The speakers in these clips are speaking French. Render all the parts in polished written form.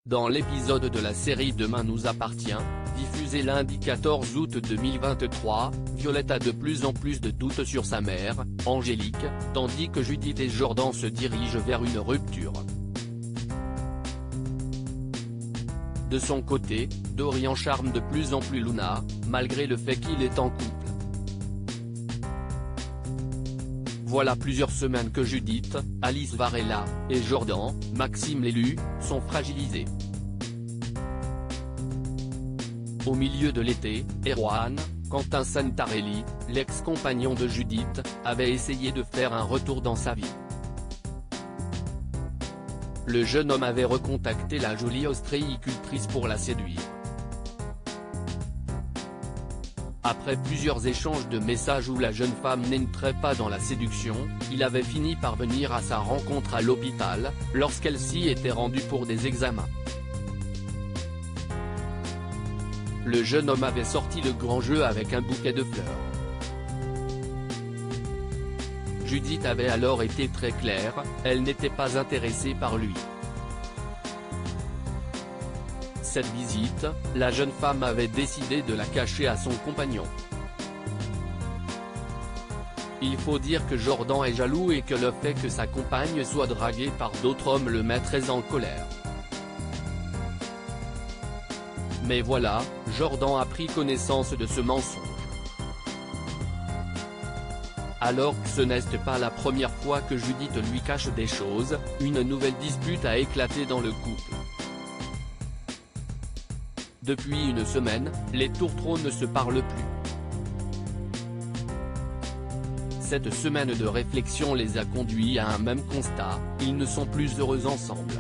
Dans l'épisode de la série Demain nous appartient, diffusé lundi 14 août 2023, Violette a de plus en plus de doutes sur sa mère, Angélique, tandis que Judith et Jordan se dirigent vers une rupture. De son côté, Dorian charme de plus en plus Luna, malgré le fait qu'il est en couple. Voilà plusieurs semaines que Judith, Alice Varela, et Jordan, Maxime l'élu, sont fragilisés. Au milieu de l'été, Erwan, Quentin Santarelli, l'ex-compagnon de Judith, avait essayé de faire un retour dans sa vie. Le jeune homme avait recontacté la jolie ostréicultrice pour la séduire. Après plusieurs échanges de messages où la jeune femme n'entrait pas dans la séduction, il avait fini par venir à sa rencontre à l'hôpital, lorsqu'elle s'y était rendue pour des examens. Le jeune homme avait sorti le grand jeu avec un bouquet de fleurs. Judith avait alors été très claire, elle n'était pas intéressée par lui. Cette visite, la jeune femme avait décidé de la cacher à son compagnon. Il faut dire que Jordan est jaloux et que le fait que sa compagne soit draguée par d'autres hommes le met très en colère. Mais voilà, Jordan a pris connaissance de ce mensonge. Alors que ce n'est pas la première fois que Judith lui cache des choses, une nouvelle dispute a éclaté dans le couple. Depuis une semaine, les tourtereaux ne se parlent plus. Cette semaine de réflexion les a conduits à un même constat, ils ne sont plus heureux ensemble.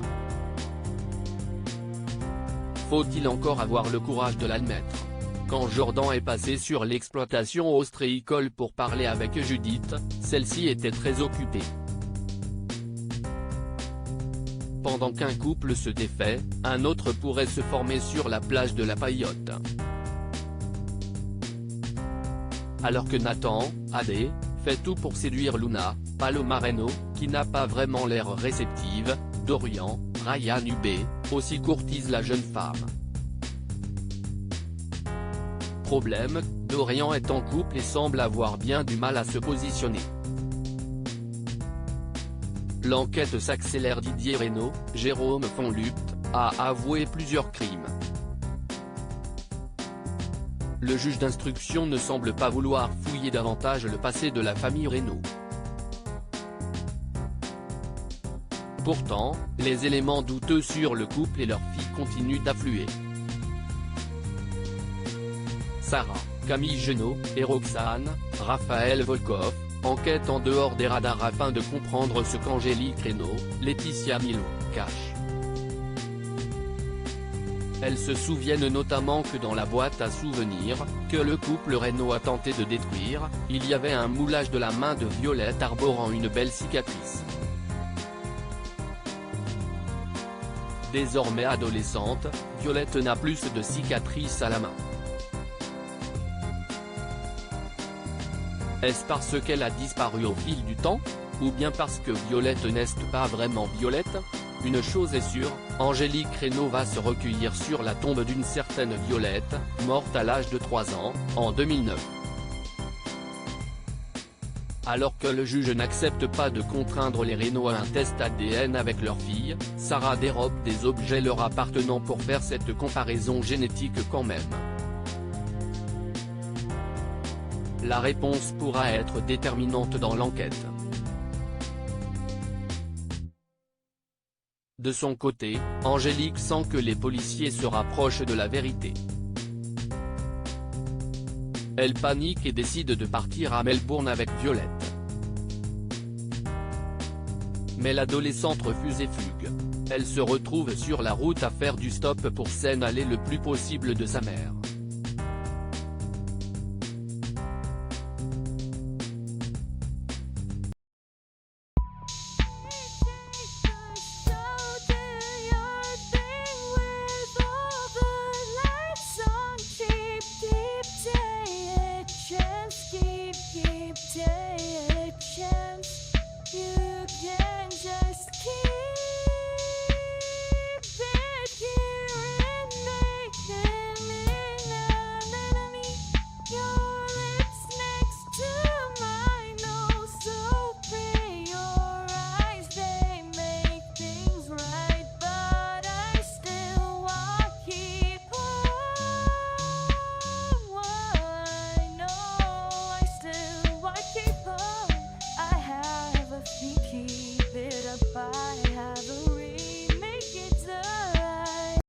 Faut-il encore avoir le courage de l'admettre? Quand Jordan est passé sur l'exploitation ostréicole pour parler avec Judith, celle-ci était très occupée. Pendant qu'un couple se défait, un autre pourrait se former sur la plage de la Paillote. Alors que Nathan, AD, fait tout pour séduire Luna, Paloma Reno, qui n'a pas vraiment l'air réceptive, Dorian, Ryan Hubé, aussi courtise la jeune femme. Problème, Dorian est en couple et semble avoir bien du mal à se positionner. L'enquête s'accélère. Didier Reno, Jérôme Fonlupt, a avoué plusieurs crimes. Le juge d'instruction ne semble pas vouloir fouiller davantage le passé de la famille Reno. Pourtant, les éléments douteux sur le couple et leur fille continuent d'affluer. Sarah, Camille Genot, et Roxane, Raphaël Volkov, enquête en dehors des radars afin de comprendre ce qu'Angélique Reno, Laetitia Milou, cachent. Elles se souviennent notamment que dans la boîte à souvenirs, que le couple Reno a tenté de détruire, il y avait un moulage de la main de Violette arborant une belle cicatrice. Désormais adolescente, Violette n'a plus de cicatrices à la main. Est-ce parce qu'elle a disparu au fil du temps? Ou bien parce que Violette n'est pas vraiment Violette? Une chose est sûre, Angélique Reno va se recueillir sur la tombe d'une certaine Violette, morte à l'âge de 3 ans, en 2009. Alors que le juge n'accepte pas de contraindre les Reno à un test ADN avec leur fille, Sarah dérobe des objets leur appartenant pour faire cette comparaison génétique quand même. La réponse pourra être déterminante dans l'enquête. De son côté, Angélique sent que les policiers se rapprochent de la vérité. Elle panique et décide de partir à Melbourne avec Violette. Mais l'adolescente refuse et fugue. Elle se retrouve sur la route à faire du stop pour s'en aller le plus possible de sa mère.